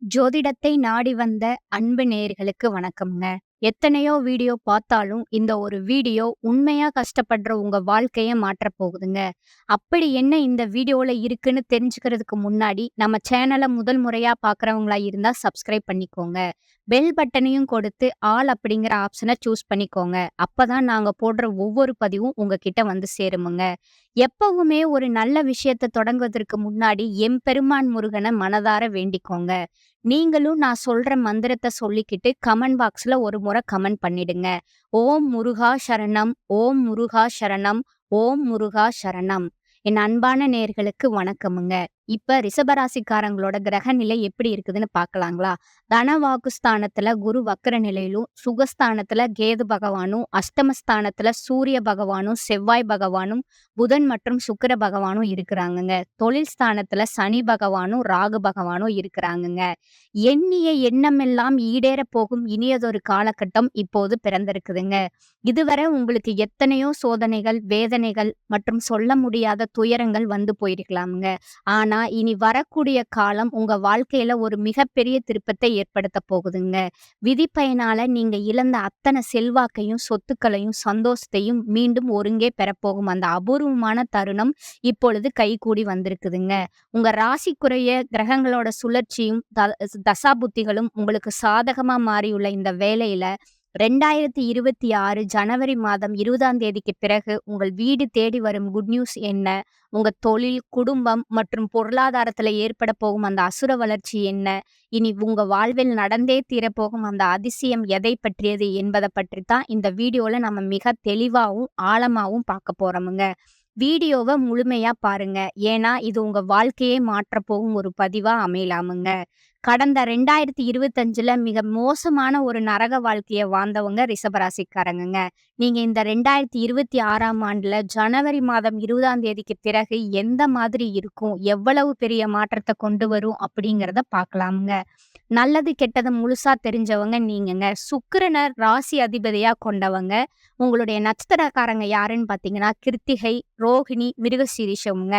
ஜோதிடத்தை நாடி வந்த அன்பு நேயர்களுக்கு வணக்கம்ங்க. எத்தனையோ வீடியோ பார்த்தாலும், இந்த ஒரு வீடியோ உண்மையா கஷ்டப்படுற உங்க வாழ்க்கைய மாற்றப் போகுதுங்க. அப்படி என்ன இந்த வீடியோல இருக்குன்னு தெரிஞ்சுக்கிறதுக்கு முன்னாடி, நம்ம சேனல முதல் முறையா பார்க்குறவங்களா இருந்தா சப்ஸ்கிரைப் பண்ணிக்கோங்க. பெல் பட்டனையும் கொடுத்து, ஆல் அப்படிங்கிற ஆப்ஷன சூஸ் பண்ணிக்கோங்க. அப்பதான் நாங்க போடுற ஒவ்வொரு பதிவும் உங்ககிட்ட வந்து சேருமுங்க. எப்பவுமே ஒரு நல்ல விஷயத்த தொடங்குவதற்கு முன்னாடி எம்பெருமான் முருகன மனதார வேண்டிக்கோங்க. நீங்களும் நான் சொல்ற மந்திரத்த சொல்லிக்கிட்டு கமெண்ட் பாக்ஸ்ல ஒரு முறை கமெண்ட் பண்ணிடுங்க. ஓம் முருகா சரணம், ஓம் முருகா சரணம், ஓம் முருகா சரணம். என் அன்பான நேயர்களுக்கு வணக்கமுங்க. இப்ப ரிஷபராசிக்காரங்களோட கிரக நிலை எப்படி இருக்குதுன்னு பார்க்கலாங்களா? தனவாக்குஸ்தானத்துல குரு வக்ர நிலையிலும், சுகஸ்தானத்துல கேது பகவானும், அஷ்டமஸ்தானத்துல சூரிய பகவானும், செவ்வாய் பகவானும், புதன் மற்றும் சுக்கிர பகவானும் இருக்கிறாங்கங்க. தொழில் ஸ்தானத்துல சனி பகவானும், ராகு பகவானும் இருக்கிறாங்கங்க. எண்ணிய எண்ணமெல்லாம் ஈடேறப் போகும் இனியதொரு காலகட்டம் இப்போது பிறந்திருக்குதுங்க. இதுவரை உங்களுக்கு எத்தனையோ சோதனைகள், வேதனைகள் மற்றும் சொல்ல முடியாத துயரங்கள் வந்து போயிருக்கலாம்ங்க. ஆனா, இனி வரக்கூடிய காலம் உங்க வாழ்க்கையில ஒரு மிகப்பெரிய திருப்பத்தை ஏற்படுத்தப் போகுதுங்க. விதி பயனால நீங்க இழந்த அத்தன செல்வாக்கையும், சொத்துக்களையும், சந்தோஷத்தையும் மீண்டும் ஒருங்கே பெறப்போகும் அந்த அபூர்வமான தருணம் இப்பொழுது கைகூடி வந்திருக்குதுங்க. உங்க ராசிக்குரிய கிரகங்களோட சுழற்சியும், தசாபுத்திகளும் உங்களுக்கு சாதகமா மாறியுள்ள இந்த வேளையில 2026 ஜனவரி மாதம் 20ஆம் தேதிக்கு பிறகு உங்கள் வீடு தேடி வரும் குட் நியூஸ் என்ன? உங்க தொழில், குடும்பம் மற்றும் பொருளாதாரத்துல ஏற்பட போகும் அந்த அசுர வளர்ச்சி என்ன? இனி உங்க வாழ்வில் நடந்தே தீரப்போகும் அந்த அதிசயம் எதை பற்றியது என்பத பற்றி தான் இந்த வீடியோல நம்ம மிக தெளிவாவும், ஆழமாவும் பார்க்க போறோமுங்க. வீடியோவ முழுமையா பாருங்க. ஏன்னா, இது உங்க வாழ்க்கையே மாற்றப் போகும் ஒரு பதிவா அமையலாமுங்க. கடந்த 2025ல மிக மோசமான ஒரு நரக வாழ்க்கைய வாழ்ந்தவங்க ரிஷபராசிக்காரங்கங்க. நீங்க இந்த 2026ஆம் ஆண்டுல ஜனவரி மாதம் 20ஆம் தேதிக்கு பிறகு எந்த மாதிரி இருக்கும்? எவ்வளவு பெரிய மாற்றத்த கொண்டு வரும்? அப்படிங்கிறத பார்க்கலாமுங்க. நல்லது, கெட்டது முழுசா தெரிஞ்சவங்க நீங்கங்க. சுக்கிரன ராசி அதிபதியா கொண்டவங்க. உங்களுடைய நட்சத்திரக்காரங்க யாருன்னு பார்த்தீங்கன்னா, கிருத்திகை, ரோகிணி, மிருகசீரிஷம்ங்க.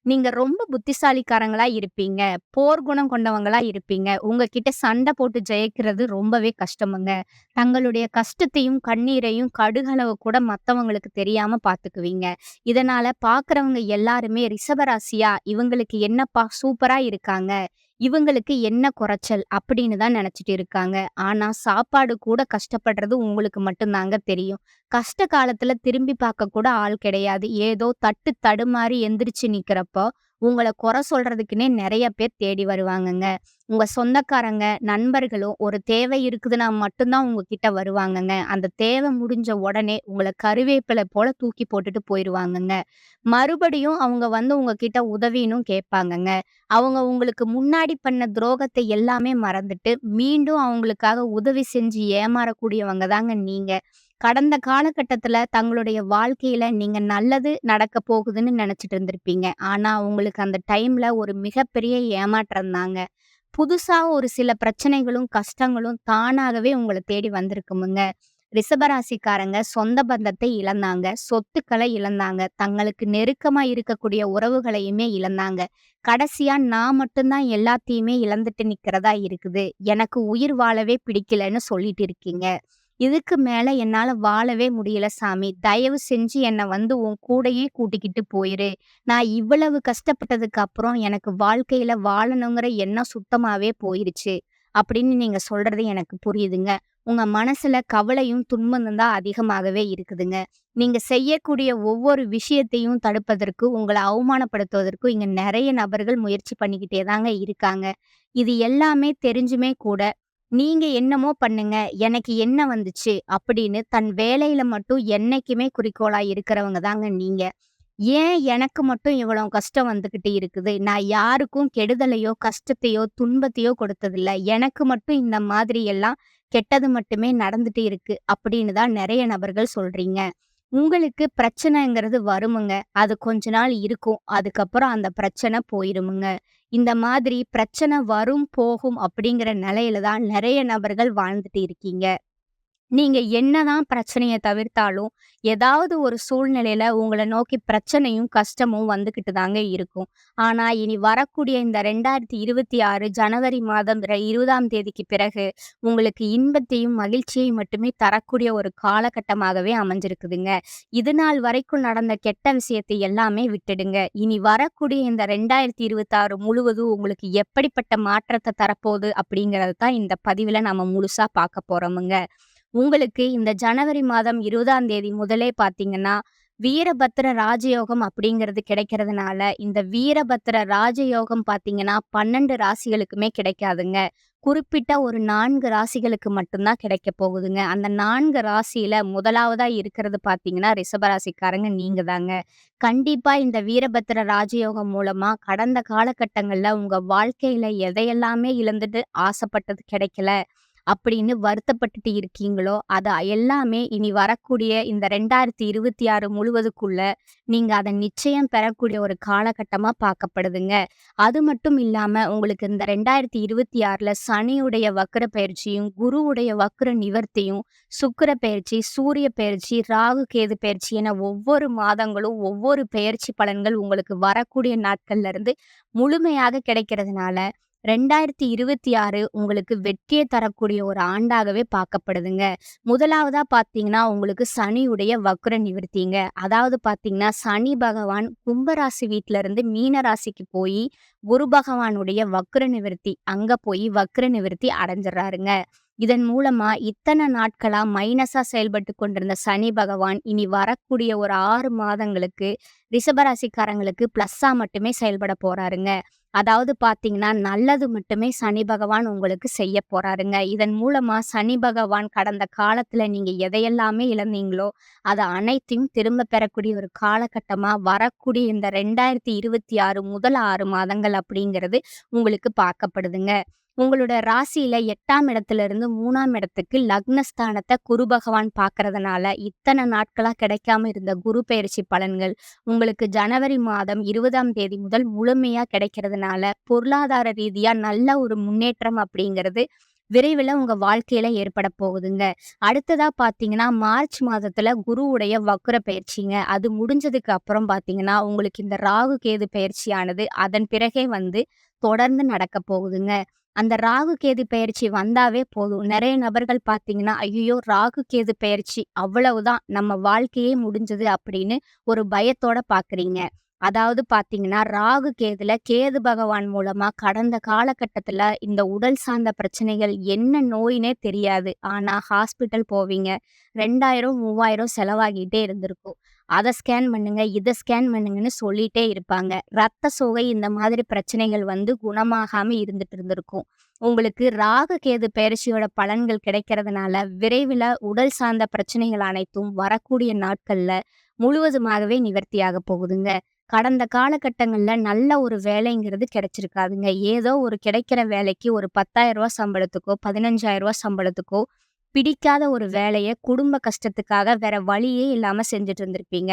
நீங்க ரொம்ப புத்திசாலிக்காரங்களா இருப்பீங்க. போர் குணம் கொண்டவங்களா இருப்பீங்க. உங்ககிட்ட சண்டை போட்டு ஜெயிக்கிறது ரொம்பவே கஷ்டமுங்க. தங்களுடைய கஷ்டத்தையும், கண்ணீரையும் கடுகளவு கூட மத்தவங்களுக்கு தெரியாம பார்த்துக்குவீங்க. இதனால பார்க்குறவங்க எல்லாருமே ரிஷபராசியா, இவங்களுக்கு என்னப்பா சூப்பரா இருக்காங்க. இவங்களுக்கு என்ன குறைச்சல் அப்படின்னு தான் நினைச்சிட்டு இருக்காங்க. ஆனா சாப்பாடு கூட கஷ்டப்படுறது உங்களுக்கு மட்டும் தாங்க தெரியும். கஷ்ட காலத்துல திரும்பி பார்க்க கூட ஆள் கிடையாது. ஏதோ தட்டு தடுமாறி எந்திரிச்சு நிக்கிறப்போ, உங்கள குறை சொல்றதுக்குன்னே நெறைய பேர் தேடி வருவாங்கங்க. உங்க சொந்தக்காரங்க, நண்பர்களும் ஒரு தேவை இருக்குதுன்னா மட்டும் தான் உங்ககிட்ட வருவாங்கங்க. அந்த தேவை முடிஞ்ச உடனே உங்கள கருவேப்பிலை போல தூக்கி போட்டுட்டு போயிருவாங்கங்க. மறுபடியும் அவங்க வந்து உங்ககிட்ட உதவின்னும் கேட்பாங்கங்க. அவங்க உங்களுக்கு முன்னாடி பண்ண துரோகத்தை எல்லாமே மறந்துட்டு, மீண்டும் அவங்களுக்காக உதவி செஞ்சு ஏமாறக்கூடியவங்க தாங்க நீங்க. கடந்த காலகட்டத்துல தங்களுடைய வாழ்க்கையில நீங்க நல்லது நடக்க போகுதுன்னு நினைச்சிட்டு இருந்திருப்பீங்க. ஆனா உங்களுக்கு அந்த டைம்ல ஒரு மிகப்பெரிய ஏமாற்றம் தாங்க. புதுசா ஒரு சில பிரச்சனைகளும், கஷ்டங்களும் தானாகவே உங்கள தேடி வந்திருக்குமுங்க. ரிஷபராசிக்காரங்க சொந்த பந்தத்தை இழந்தாங்க, சொத்துக்களை இழந்தாங்க, தங்களுக்கு நெருக்கமா இருக்கக்கூடிய உறவுகளையுமே இழந்தாங்க. கடைசியா நான் மட்டும் தான் எல்லாத்தையுமே இழந்துட்டு நிக்கிறதா இருக்குது. எனக்கு உயிர் வாழவே பிடிக்கலன்னு சொல்லிட்டு இருக்கீங்க. இதுக்கு மேல என்னால வாழவே முடியல சாமி. தயவு செஞ்சு என்ன வந்து உன் கூடயே கூட்டிக்கிட்டு போயிரு. நான் இவ்வளவு கஷ்டப்பட்டதுக்கு அப்புறம் எனக்கு வாழ்க்கையில வாழணுங்கிற எண்ணம் சுத்தமாவே போயிருச்சு. அப்படின்னு நீங்க சொல்றது எனக்கு புரியுதுங்க. உங்க மனசுல கவலையும், துன்பமும் தான் அதிகமாகவே இருக்குதுங்க. நீங்க செய்யக்கூடிய ஒவ்வொரு விஷயத்தையும் தடுப்பதற்கு, உங்கள அவமானப்படுத்துவதற்கும் இங்க நெறைய நபர்கள் முயற்சி பண்ணிக்கிட்டே தாங்க இருக்காங்க. இது எல்லாமே தெரிஞ்சுமே கூட நீங்க என்னமோ பண்ணுங்க, எனக்கு என்ன வந்துச்சு அப்படின்னு தன் வேலையில மட்டும் என்னைக்குமே குறிக்கோளா இருக்கிறவங்க தாங்க நீங்க. ஏன் எனக்கு மட்டும் இவ்வளவு கஷ்டம் வந்துகிட்டு இருக்குது? நான் யாருக்கும் கெடுதலையோ, கஷ்டத்தையோ, துன்பத்தையோ கொடுத்ததில்ல. எனக்கு மட்டும் இந்த மாதிரி எல்லாம் கெட்டது மட்டுமே நடந்துட்டு இருக்கு அப்படின்னு தான் நெறைய நபர்கள் சொல்றீங்க. உங்களுக்கு பிரச்சனைங்கிறது வருமுங்க. அது கொஞ்ச நாள் இருக்கும். அதுக்கப்புறம் அந்த பிரச்சனை போயிருமுங்க. இந்த மாதிரி பிரச்சனை வரும், போகும் அப்படிங்கிற நிலையில தான் நெறைய நபர்கள் வாழ்ந்துட்டு இருக்கீங்க. நீங்க என்னதான் பிரச்சனைய தவிர்த்தாலும், ஏதாவது ஒரு சூழ்நிலையில உங்கள நோக்கி பிரச்சனையும், கஷ்டமும் வந்துகிட்டு தாங்க இருக்கும். ஆனா, இனி வரக்கூடிய இந்த 2026 ஜனவரி மாதம் 20ஆம் தேதிக்கு பிறகு, உங்களுக்கு இன்பத்தையும், மகிழ்ச்சியையும் மட்டுமே தரக்கூடிய ஒரு காலகட்டமாகவே அமைஞ்சிருக்குதுங்க. இதுநாள் வரைக்கும் நடந்த கெட்ட விஷயத்தை எல்லாமே விட்டுடுங்க. இனி வரக்கூடிய இந்த 2026 முழுவதும் உங்களுக்கு எப்படிப்பட்ட மாற்றத்த தரப்போது அப்படிங்கிறது தான் இந்த பதிவுல நம்ம முழுசா பார்க்க போறோமுங்க. உங்களுக்கு இந்த ஜனவரி மாதம் 20ஆம் தேதி முதலே பார்த்தீங்கன்னா, வீரபத்திர ராஜயோகம் அப்படிங்கிறது கிடைக்கிறதுனால, இந்த வீரபத்திர ராஜயோகம் பார்த்தீங்கன்னா, 12 ராசிகளுக்குமே கிடைக்காதுங்க. குறிப்பிட்ட ஒரு 4 ராசிகளுக்கு மட்டும் தான் கிடைக்கப் போகுதுங்க. அந்த 4 ராசியில முதலாவதா இருக்கிறது பார்த்தீங்கன்னா, ரிஷபராசிக்காரங்க நீங்க தாங்க. கண்டிப்பா இந்த வீரபத்திர ராஜயோகம் மூலமா கடந்த காலகட்டங்கள்ல உங்க வாழ்க்கையில எதையெல்லாமே இழந்துட்டு ஆசைப்பட்டது கிடைக்கல அப்படின்னு வருத்தப்பட்டுட்டு இருக்கீங்களோ, அத எல்லாமே இனி வரக்கூடிய இந்த 2026 முழுவதுக்குள்ள நீங்க அத நிச்சயம் பெறக்கூடிய ஒரு காலகட்டமா பார்க்கப்படுதுங்க. அது மட்டும் இல்லாம உங்களுக்கு இந்த 2026ல சனியுடைய வக்ர பயிற்சியும், குருவுடைய வக்ர நிவர்த்தியும், சுக்கிர பெயர்ச்சி, சூரிய பெயர்ச்சி, ராகு கேது பெயர்ச்சி என ஒவ்வொரு மாதங்களும் ஒவ்வொரு பெயர்ச்சி பலன்கள் உங்களுக்கு வரக்கூடிய நாட்கள்ல இருந்து முழுமையாக கிடைக்கிறதுனால 2026 உங்களுக்கு வெற்றியை தரக்கூடிய ஒரு ஆண்டாகவே பார்க்கப்படுதுங்க. முதலாவதா பார்த்தீங்கன்னா, உங்களுக்கு சனியுடைய வக்ர நிவர்த்திங்க. அதாவது பார்த்தீங்கன்னா, சனி பகவான் கும்பராசி வீட்ல இருந்து மீன ராசிக்கு போயி, குரு பகவானுடைய வக்ர நிவர்த்தி அங்க போய் வக்ர நிவர்த்தி அடைஞ்சிடுறாருங்க. இதன் மூலமா இத்தன நாட்களா மைனஸா செயல்பட்டு கொண்டிருந்த சனி பகவான் இனி வரக்கூடிய ஒரு 6 மாதங்களுக்கு ரிஷபராசிக்காரங்களுக்கு பிளஸ்ஸா மட்டுமே செயல்பட போறாருங்க. அதாவது பார்த்தீங்கன்னா, நல்லது மட்டுமே சனி பகவான் உங்களுக்கு செய்ய போறாருங்க. இதன் மூலமா சனி பகவான் கடந்த காலத்துல நீங்க எதையெல்லாமே இழந்தீங்களோ, அத அனைத்தையும் திரும்ப பெறக்கூடிய ஒரு காலகட்டமா வரக்கூடிய இந்த 2026 முதல் 6 மாதங்கள் அப்படிங்கிறது உங்களுக்கு பார்க்கப்படுதுங்க. உங்களோட ராசியில 8ஆம் இடத்துல இருந்து 3ஆம் இடத்துக்கு லக்னஸ்தானத்த குரு பகவான் பார்க்கறதுனால, இத்தன நாட்களா கிடைக்காம இருந்த குரு பெயர்ச்சி பலன்கள் உங்களுக்கு ஜனவரி மாதம் 20ஆம் தேதி முதல் முழுமையா கிடைக்கிறதுனால, பொருளாதார ரீதியா நல்ல ஒரு முன்னேற்றம் அப்படிங்கிறது விரைவில உங்க வாழ்க்கையில ஏற்பட போகுதுங்க. அடுத்ததா பார்த்தீங்கன்னா, மார்ச் மாதத்துல குருவுடைய வக்ர பெயர்ச்சிங்க. அது முடிஞ்சதுக்கு அப்புறம் பார்த்தீங்கன்னா, உங்களுக்கு இந்த ராகு கேது பெயர்ச்சியானது அதன் பிறகே வந்து தொடர்ந்து நடக்க போகுதுங்க. அந்த ராகு கேது பெயர்ச்சி வந்தாவே போதும். நெறைய நபர்கள் பார்த்தீங்கன்னா, "ஐயய்யோ! ராகு கேது பெயர்ச்சி அவ்வளவுதான் நம்ம வாழ்க்கையே முடிஞ்சது" அப்படின்னு ஒரு பயத்தோட பார்க்குறீங்க. அதாவது பார்த்தீங்கன்னா, ராகு கேதுல கேது பகவான் மூலமா கடந்த காலகட்டத்துல இந்த உடல் சார்ந்த பிரச்சனைகள் என்ன நோயினே தெரியாது. ஆனா ஹாஸ்பிட்டல் போவீங்க. 2000, 3000 செலவாகிட்டே இருந்திருக்கும். அத ஸ்கேன் பண்ணுங்க, இத ஸ்கேன் பண்ணுங்கன்னு சொல்லிட்டே இருப்பாங்க. ரத்த சோகை இந்த மாதிரி பிரச்சனைகள் வந்து குணமாகாம இருந்துட்டு இருந்திருக்கும். உங்களுக்கு ராகு கேது பெயர்ச்சியோட பலன்கள் கிடைக்கிறதுனால, விரைவில உடல் சார்ந்த பிரச்சனைகள் அனைத்தும் வரக்கூடிய நாட்கள்ல முழுவதுமாகவே நிவர்த்தியாக போகுதுங்க. கடந்த காலகட்டங்கள்ல நல்ல ஒரு வேலைங்கிறது கிடைச்சிருக்காதுங்க. ஏதோ ஒரு கிடைக்கிற வேலைக்கு ஒரு ரூ. 10,000 சம்பளத்துக்கோ, ரூ. 15,000 சம்பளத்துக்கோ பிடிக்காத ஒரு வேலைய குடும்ப கஷ்டத்துக்காக வேற வழியே இல்லாம செஞ்சுட்டு இருந்திருப்பீங்க.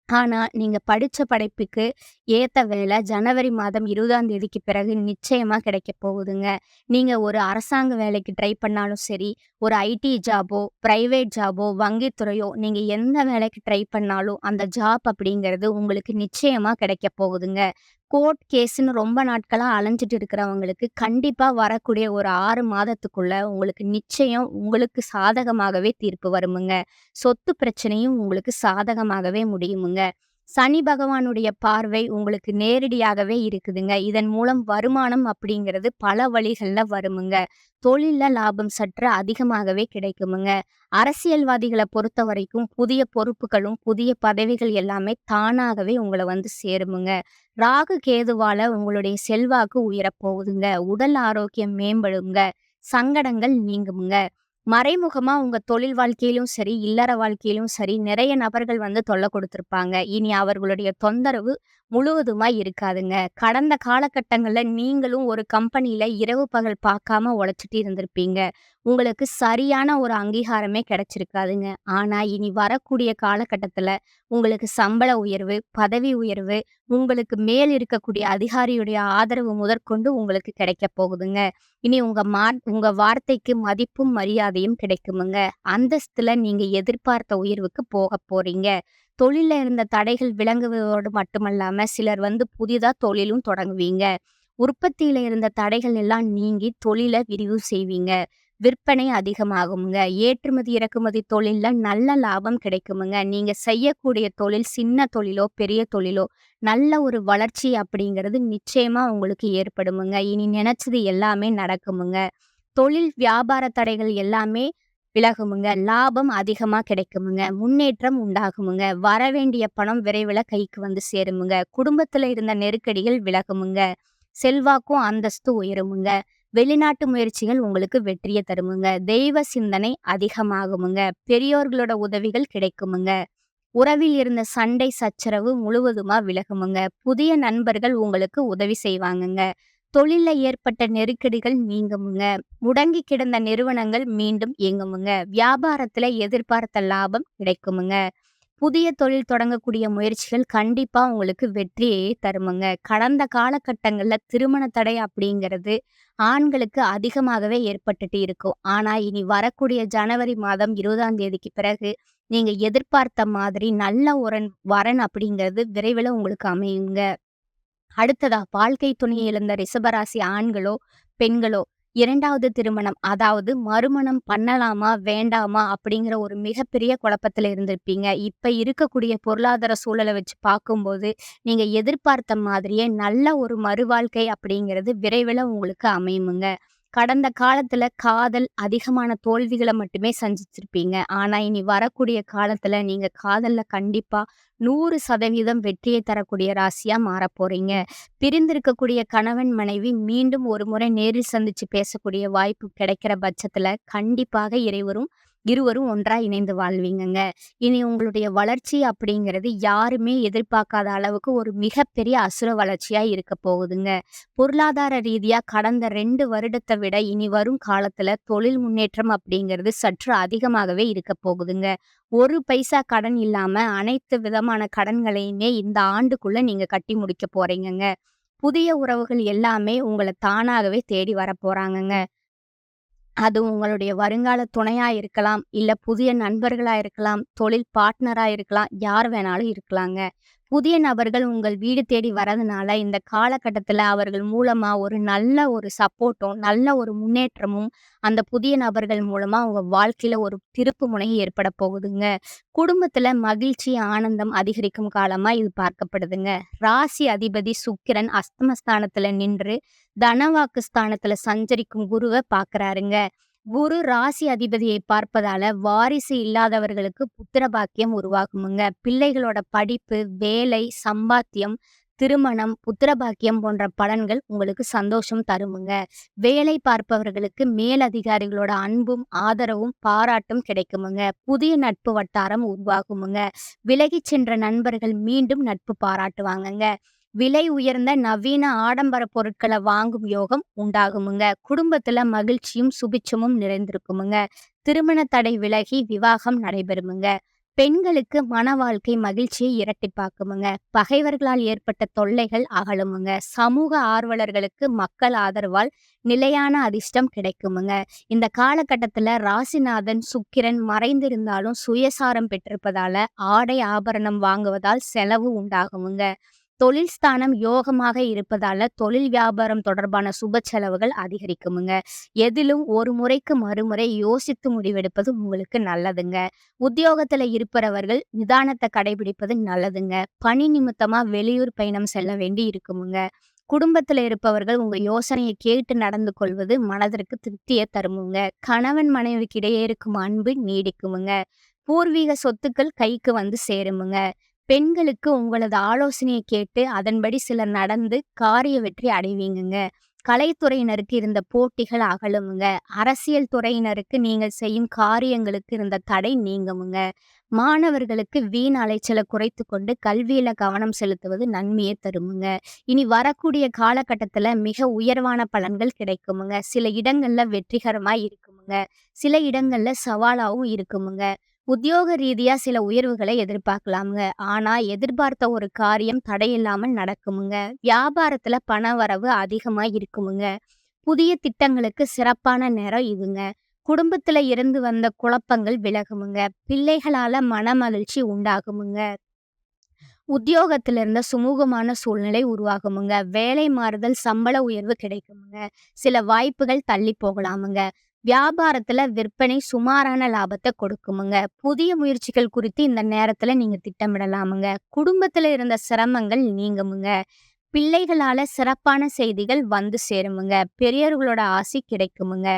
ஆனா, நீங்க படிச்ச படிப்புக்கு ஏத்த வேலை ஜனவரி மாதம் 20ஆம் தேதிக்கு பிறகு நிச்சயமா கிடைக்கப் போகுதுங்க. நீங்க ஒரு அரசாங்க வேலைக்கு ட்ரை பண்ணாலும் சரி, ஒரு ஐடி ஜாபோ, பிரைவேட் ஜாபோ, வங்கித்துறையோ நீங்க எந்த வேலைக்கு ட்ரை பண்ணாலும் அந்த ஜாப் அப்படிங்கிறது உங்களுக்கு நிச்சயமா கிடைக்கப் போகுதுங்க. கோர்ட் கேஸ்ன்னு ரொம்ப நாட்களா அலைஞ்சுட்டு இருக்கிறவங்களுக்கு கண்டிப்பா வரக்கூடிய ஒரு 6 மாதத்துக்குள்ள உங்களுக்கு நிச்சயம் உங்களுக்கு சாதகமாகவே தீர்ப்பு வருமுங்க. சொத்து பிரச்சனையும் உங்களுக்கு சாதகமாகவே முடியுமுங்க. சனி பகவானுடைய பார்வை உங்களுக்கு நேரடியாகவே இருக்குதுங்க. இதன் மூலம் வருமானம் அப்படிங்கிறது பல வழிகள்ல வருமுங்க. தொழில்ல லாபம் சற்று அதிகமாகவே கிடைக்குமுங்க. அரசியல்வாதிகள பொறுத்தவரைக்கும் புதிய பொறுப்புகளும், புதிய பதவிகள் எல்லாமே தானாகவே உங்கள வந்து சேருமுங்க. ராகு கேதுவால உங்களுடைய செல்வாக்கு உயரப் போகுதுங்க. உடல் ஆரோக்கியம் மேம்படுங்க. சங்கடங்கள் நீங்குமுங்க. மறைமுகமா உங்க தொழில் வாழ்க்கையிலும் சரி, இல்லற வாழ்க்கையிலும் சரி, நிறைய நபர்கள் வந்து தொல்ல குடுத்திருப்பாங்க. இனி அவர்களுடைய தொந்தரவு முழுவதுமா இருக்காதுங்க. கடந்த காலகட்டங்கள்ல நீங்களும் ஒரு கம்பெனில இரவு பகல் பார்க்காம உழைச்சிட்டு இருந்திருப்பீங்க. உங்களுக்கு சரியான ஒரு அங்கீகாரமே கிடைச்சிருக்காதுங்க. ஆனா, இனி வரக்கூடிய காலகட்டத்தில உங்களுக்கு சம்பள உயர்வு, பதவி உயர்வு, உங்களுக்கு மேல் இருக்கக்கூடிய அதிகாரியுடைய ஆதரவு முதற்கொண்டு உங்களுக்கு கிடைக்கப் போகுதுங்க. இனி உங்க வார்த்தைக்கு மதிப்பும், மரியாதையும் கிடைக்குமுங்க. அந்தஸ்துல நீங்க எதிர்பார்த்த உயர்வுக்கு போகப் போறீங்க. தொழில்ல இருந்த தடைகள் விலகுவதோடு மட்டுமல்லாம, சிலர் புதிதா தொழிலும் தொடங்குவீங்க. உற்பத்தியில இருந்த தடைகள் எல்லாம் நீங்கி தொழில விரிவு செய்வீங்க. விற்பனை அதிகமாகுமுங்க. ஏற்றுமதி, இறக்குமதி தொழில்ல நல்ல லாபம் கிடைக்குமுங்க. நீங்க செய்யக்கூடிய தொழில் சின்ன தொழிலோ, பெரிய தொழிலோ, நல்ல ஒரு வளர்ச்சி அப்படிங்கிறது நிச்சயமா உங்களுக்கு ஏற்படுமுங்க. இனி நினைச்சது எல்லாமே நடக்குமுங்க. தொழில் வியாபார தடைகள் எல்லாமே விலகுமுங்க. லாபம் அதிகமா கிடைக்குமுங்க. முன்னேற்றம் உண்டாகுமுங்க. வரவேண்டிய பணம் விரைவில கைக்கு வந்து சேருமுங்க. குடும்பத்துல இருந்த நெருக்கடிகள் விலகுமுங்க. செல்வாக்கும் அந்தஸ்து உயருமுங்க. வெளிநாட்டு முயற்சிகள் உங்களுக்கு வெற்றிய தருமுங்க. தெய்வ சிந்தனை அதிகமாகுமுங்க. பெரியோர்களோட உதவிகள் கிடைக்குமுங்க. உறவில் இருந்த சண்டை சச்சரவு முழுவதுமா விலகுமுங்க. புதிய நண்பர்கள் உங்களுக்கு உதவி செய்வாங்கங்க. தொழில்ல ஏற்பட்ட நெருக்கடிகள் நீங்குமுங்க. முடங்கி கிடந்த நிறுவனங்கள் மீண்டும் இயங்குமுங்க. வியாபாரத்துல எதிர்பார்த்த லாபம் கிடைக்குமுங்க. புதிய தொழில் தொடங்கக்கூடிய முயற்சிகள் கண்டிப்பா உங்களுக்கு வெற்றியை தருமுங்க. கடந்த காலகட்டங்கள்ல திருமண தடை அப்படிங்கிறது ஆண்களுக்கு அதிகமாகவே ஏற்பட்டுட்டு இருக்கும். ஆனா இனி வரக்கூடிய ஜனவரி மாதம் 20ஆம் தேதிக்கு பிறகு நீங்க எதிர்பார்த்த மாதிரி நல்ல வரன் அப்படிங்கிறது விரைவில உங்களுக்கு அமையுங்க. அடுத்ததா வாழ்க்கை துணையை இழந்த ரிஷபராசி ஆண்களோ, பெண்களோ 2வது திருமணம் அதாவது மறுமணம் பண்ணலாமா? வேண்டாமா? அப்படிங்கிற ஒரு மிகப்பெரிய குழப்பத்துல இருந்திருப்பீங்க. இப்ப இருக்கக்கூடிய பொருளாதார சூழல வச்சு பார்க்கும்போது, நீங்க எதிர்பார்த்த மாதிரியே நல்ல ஒரு மறுவாழ்க்கை அப்படிங்கிறது விரைவில உங்களுக்கு அமையுமுங்க. கடந்த காலத்துல காதல் அதிகமான தோல்விகள மட்டுமே சந்திச்சிருப்பீங்க. ஆனா, இனி வரக்கூடிய காலத்துல நீங்க காதல்ல கண்டிப்பா 100% வெற்றியை தரக்கூடிய ராசியா மாறப்போறீங்க. பிரிந்திருக்கக்கூடிய கணவன், மனைவி மீண்டும் ஒரு முறை நேரில் சந்திச்சு பேசக்கூடிய வாய்ப்பு கிடைக்கிற பட்சத்துல, கண்டிப்பாக இருவரும் ஒன்றா இணைந்து வாழ்வீங்கங்க. இனி உங்களுடைய வளர்ச்சி அப்படிங்கிறது யாருமே எதிர்பார்க்காத அளவுக்கு ஒரு மிகப்பெரிய அசுர வளர்ச்சியா இருக்க போகுதுங்க. பொருளாதார ரீதியா கடந்த 2 வருடத்த விட இனி வரும் காலத்துல தொழில் முன்னேற்றம் அப்படிங்கிறது சற்று அதிகமாகவே இருக்க போகுதுங்க. 1 பைசா கடன் இல்லாம அனைத்து விதமான கடன்களையுமே இந்த ஆண்டுக்குள்ள நீங்க கட்டி முடிக்க போறீங்கங்க. புதிய உறவுகள் எல்லாமே உங்கள தானாகவே தேடி வரப்போறாங்கங்க. அது உங்களுடைய வருங்கால துணையா இருக்கலாம், இல்ல புதிய நண்பர்களா இருக்கலாம், தொழில் பார்ட்னரா இருக்கலாம், யார் வேணாலும் இருக்கலாங்க. புதிய நபர்கள் உங்கள் வீடு தேடி வரதுனால, இந்த காலகட்டத்தில அவர்கள் மூலமா ஒரு நல்ல ஒரு சப்போர்ட்டும், நல்ல ஒரு முன்னேற்றமும் அந்த புதிய நபர்கள் மூலமா உங்க வாழ்க்கையில ஒரு திருப்பு முனை ஏற்பட போகுதுங்க. குடும்பத்தில மகிழ்ச்சி, ஆனந்தம் அதிகரிக்கும் காலமா இது பார்க்கப்படுதுங்க. ராசி அதிபதி சுக்கிரன் அஸ்தமஸ்தானத்தில நின்று தனவாக்கு ஸ்தானத்துல சஞ்சரிக்கும் குருவ பார்க்கறாருங்க. குரு ராசி அதிபதியை பார்ப்பதால வாரிசு இல்லாதவர்களுக்கு புத்திர பாக்கியம் உருவாகுமுங்க. பிள்ளைகளோட படிப்பு, வேலை, சம்பாத்தியம், திருமணம், புத்திர பாக்கியம் போன்ற பலன்கள் உங்களுக்கு சந்தோஷம் தருமுங்க. வேலை பார்ப்பவர்களுக்கு மேலதிகாரிகளோட அன்பும், ஆதரவும், பாராட்டும் கிடைக்குமுங்க. புதிய நட்பு வட்டாரம் உருவாகுமுங்க. விலகிச் சென்ற நண்பர்கள் மீண்டும் நட்பு பாராட்டுவாங்கங்க. விலை உயர்ந்த நவீன ஆடம்பர பொருட்கள வாங்கும் யோகம் உண்டாகுமுங்க. குடும்பத்துல மகிழ்ச்சியும், சுபிட்சமும் நிறைந்திருக்குமுங்க. திருமண தடை விலகி விவாகம் நடைபெறுமுங்க. பெண்களுக்கு மன வாழ்க்கை மகிழ்ச்சியை இரட்டிப்பாக்குமுங்க. பகைவர்களால் ஏற்பட்ட தொல்லைகள் அகலுமுங்க. சமூக ஆர்வலர்களுக்கு மக்கள் ஆதரவால் நிலையான அதிர்ஷ்டம் கிடைக்குமுங்க. இந்த காலகட்டத்துல ராசிநாதன் சுக்கிரன் மறைந்திருந்தாலும் சுயசாரம் பெற்றிருப்பதால ஆடை ஆபரணம் வாங்குவதால் செலவு உண்டாகுமுங்க. தொழில் ஸ்தானம் யோகமாக இருப்பதால தொழில் வியாபாரம் தொடர்பான சுப செலவுகள் அதிகரிக்குமுங்க. எதிலும் ஒரு முறைக்கு மறுமுறை யோசித்து முடிவெடுப்பது உங்களுக்கு நல்லதுங்க. உத்தியோகத்துல இருப்பவர்கள் நிதானத்தை கடைபிடிப்பது நல்லதுங்க. பணி நிமித்தமா வெளியூர் பயணம் செல்ல வேண்டி இருக்குமுங்க. குடும்பத்துல இருப்பவர்கள் உங்க யோசனையை கேட்டு நடந்து கொள்வது மனதிற்கு திருப்தியை தருமுங்க. கணவன் மனைவிக்கு இடையே இருக்கும் அன்பு நீடிக்குமுங்க. பூர்வீக சொத்துக்கள் கைக்கு வந்து சேருமுங்க. பெண்களுக்கு உங்களது ஆலோசனையை கேட்டு அதன்படி சிலர் நடந்து காரிய வெற்றி அடைவீங்கங்க. கலைத்துறையினருக்கு இருந்த போட்டிகள் அகலுமுங்க. அரசியல் துறையினருக்கு நீங்கள் செய்யும் காரியங்களுக்கு இருந்த தடை நீங்குமுங்க. மாணவர்களுக்கு வீண் அலைச்சலை குறைத்து கொண்டு கல்வியில கவனம் செலுத்துவது நன்மையை தருமுங்க. இனி வரக்கூடிய காலகட்டத்துல மிக உயர்வான பலன்கள் கிடைக்குமுங்க. சில இடங்கள்ல வெற்றிகரமா இருக்குமுங்க. சில இடங்கள்ல சவாலாவும் இருக்குமுங்க. உத்தியோக ரீதியா சில உயர்வுகளை எதிர்பார்க்கலாமுங்க. ஆனா எதிர்பார்த்த ஒரு காரியம் தடையில்லாமல் நடக்குமுங்க. வியாபாரத்துல பண வரவு அதிகமா இருக்குமுங்க. புதிய திட்டங்களுக்கு சிறப்பான நேரம் இதுங்க. குடும்பத்துல இருந்து வந்த குழப்பங்கள் விலகுமுங்க. பிள்ளைகளால மனமகிழ்ச்சி உண்டாகுமுங்க. உத்தியோகத்துல இருந்த சுமூகமான சூழ்நிலை உருவாகுமுங்க. வேலை மாறுதல், சம்பள உயர்வு கிடைக்குமுங்க. சில வாய்ப்புகள் தள்ளி போகலாமுங்க. வியாபாரத்துல விற்பனை சுமாரான லாபத்தை கொடுக்குமுங்க. புதிய முயற்சிகள் குறித்து இந்த நேரத்துல நீங்க திட்டமிடலாமுங்க. குடும்பத்துல இருந்த சிரமங்கள் நீங்குமுங்க. பிள்ளைகளால சிறப்பான செய்திகள் வந்து சேருமுங்க. பெரியவர்களோட ஆசி கிடைக்குமுங்க.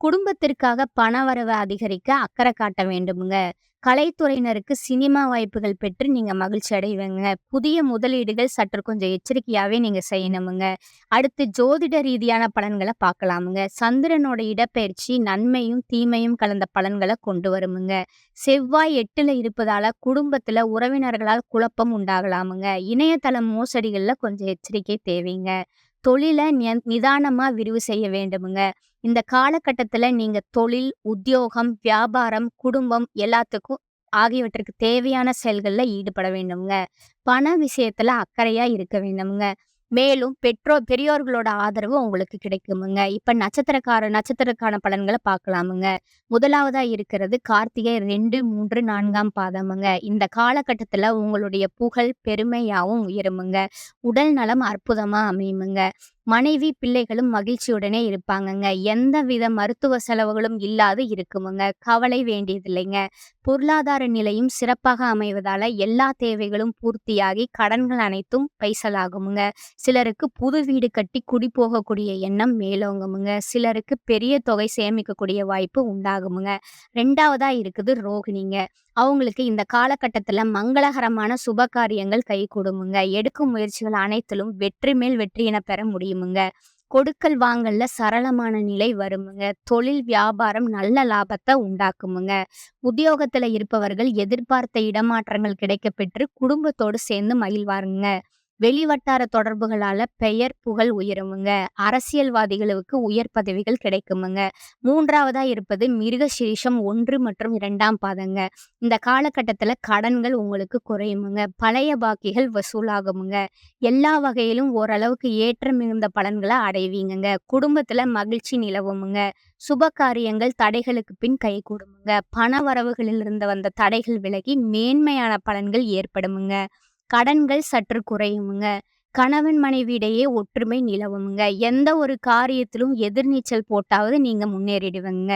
குடும்பத்திற்காக பணவரவு அதிகரிக்க அக்கறை காட்ட வேண்டுமுங்க. கலைத்துறையினருக்கு சினிமா வாய்ப்புகள் பெற்று நீங்க மகிழ்ச்சி அடைவீங்க. புதிய முதலீடுகள் சற்று கொஞ்சம் எச்சரிக்கையாவே நீங்க செய்யணுமுங்க. அடுத்து ஜோதிட ரீதியான பலன்களை பார்க்கலாமுங்க. சந்திரனோட இடப்பெயர்ச்சி நன்மையும் தீமையும் கலந்த பலன்களை கொண்டு வருமுங்க. செவ்வாய் 8ல இருப்பதால குடும்பத்துல உறவினர்களால் குழப்பம் உண்டாகலாமுங்க. இணையதள மோசடிகள்ல கொஞ்சம் எச்சரிக்கை தேவைங்க. தொழிலை நிதானமா விரிவு செய்ய வேண்டுமுங்க. இந்த காலகட்டத்துல நீங்க தொழில், உத்தியோகம், வியாபாரம், குடும்பம் எல்லாத்துக்கும் ஆகியவற்றுக்கு தேவையான செயல்கள்ல ஈடுபட வேண்டும்ங்க. பண விஷயத்துல அக்கறையா இருக்க வேண்டும்ங்க. மேலும் பெரியோர்களோட ஆதரவு உங்களுக்கு கிடைக்குமுங்க. இப்ப நட்சத்திரக்கான பலன்கள பார்க்கலாமுங்க. முதலாவதா இருக்கிறது கார்த்திகை 2, 3, 4ஆம் பாதமுங்க. இந்த காலகட்டத்துல உங்களுடைய புகழ், பெருமை யாவும் உயருமுங்க. உடல் நலம் அற்புதமா அமையுமுங்க. மனைவி, பிள்ளைகளும் மகிழ்ச்சியுடனே இருப்பாங்கங்க. எந்தவித மருத்துவ செலவுகளும் இல்லாது இருக்குமுங்க. கவலை வேண்டியதில்லைங்க. பொருளாதார நிலையும் சிறப்பாக அமைவதால எல்லா தேவைகளும் பூர்த்தியாகி கடன்கள் அனைத்தும் பைசலாகுமுங்க. சிலருக்கு புது வீடு கட்டி குடி போகக்கூடிய எண்ணம் மேலோங்குமுங்க. சிலருக்கு பெரிய தொகை சேமிக்கக்கூடிய வாய்ப்பு உண்டாகுமுங்க. 2வதா இருக்குது ரோகிணிங்க. அவங்களுக்கு இந்த காலகட்டத்துல மங்களகரமான சுப காரியங்கள் கைகூடுமுங்க. எடுக்கும் முயற்சிகள் அனைத்திலும் வெற்றி மேல் வெற்றி என பெற முடியுமுங்க. கொடுக்கல் வாங்கல்ல சரளமான நிலை வருமுங்க. தொழில் வியாபாரம் நல்ல லாபத்தை உண்டாக்குமுங்க. உத்தியோகத்துல இருப்பவர்கள் எதிர்பார்த்த இடமாற்றங்கள் கிடைக்கப் பெற்று குடும்பத்தோடு சேர்ந்து மகிழ்வாருங்க. வெளிவட்டார தொடர்புகளால பெயர் புகழ் உயருமுங்க. அரசியல்வாதிகளுக்கு உயர் பதவிகள் கிடைக்குமுங்க. 3வதா இருப்பது மிருகசீரிஷம் 1 மற்றும் 2ஆம் பாதங்க. இந்த காலகட்டத்துல கடன்கள் உங்களுக்கு குறையுமுங்க. பழைய பாக்கிகள் வசூலாகுமுங்க. எல்லா வகையிலும் ஓரளவுக்கு ஏற்றம் மிகுந்த பலன்களை அடைவீங்கங்க. குடும்பத்துல மகிழ்ச்சி நிலவுமுங்க. சுப காரியங்கள் தடைகளுக்கு பின் கைகூடுமுங்க. பண வரவுகளில் இருந்து வந்த தடைகள் விலகி மேன்மையான பலன்கள் ஏற்படுமுங்க. கடன்கள் சற்று குறையுமுங்க. கணவன் மனைவியிடையே ஒற்றுமை நிலவுமுங்க. எந்த ஒரு காரியத்திலும் எதிர்நீச்சல் போட்டாவது நீங்க முன்னேறிடுவீங்க.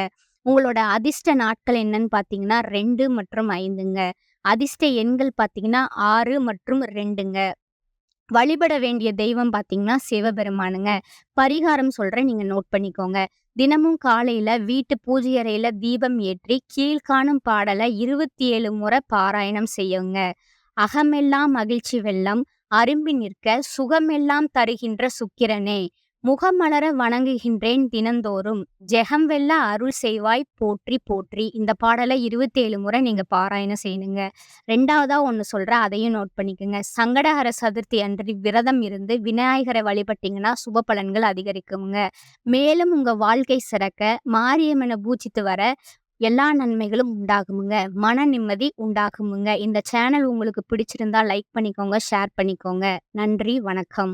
உங்களோட அதிர்ஷ்ட நாட்கள் என்னன்னு பார்த்தீங்கன்னா 2 மற்றும் 5ங்க. அதிர்ஷ்ட எண்கள் பார்த்தீங்கன்னா 6 மற்றும் 2ங்க. வழிபட வேண்டிய தெய்வம் பார்த்தீங்கன்னா சிவபெருமானுங்க. பரிகாரம் சொல்றேன், நீங்க நோட் பண்ணிக்கோங்க. தினமும் காலையில வீட்டு பூஜை அறையில தீபம் ஏற்றி கீழ்காணும் பாடலை 27 முறை பாராயணம் செய்யுங்க. அகமெல்லாம் மகிழ்ச்சி வெள்ளம் அரும்பி நிற்க சுகமெல்லாம் தருகின்ற சுக்கிரனே, முகமலர வணங்குகின்றேன் தினந்தோறும், ஜெகம் வெல்ல அருள் செய்வாய் போற்றி போற்றி. இந்த பாடலை 27 முறை நீங்க பாராயணம் செய்யணுங்க. 2வதா ஒன்று சொல்றேன், அதையும் நோட் பண்ணிக்கோங்க. சங்கடஹர சதுர்த்தி அன்று விரதம் இருந்து விநாயகரை வழிபட்டீங்கன்னா சுப பலன்கள் அதிகரிக்குங்க. மேலும் உங்க வாழ்க்கை சிறக்க மாரியம்மனை பூஜித்து வர எல்லா நன்மைகளும் உண்டாகுமுங்க. மன நிம்மதி உண்டாகுமுங்க. இந்த சேனல் உங்களுக்கு பிடிச்சிருந்தா லைக் பண்ணிக்கோங்க, ஷேர் பண்ணிக்கோங்க. நன்றி, வணக்கம்.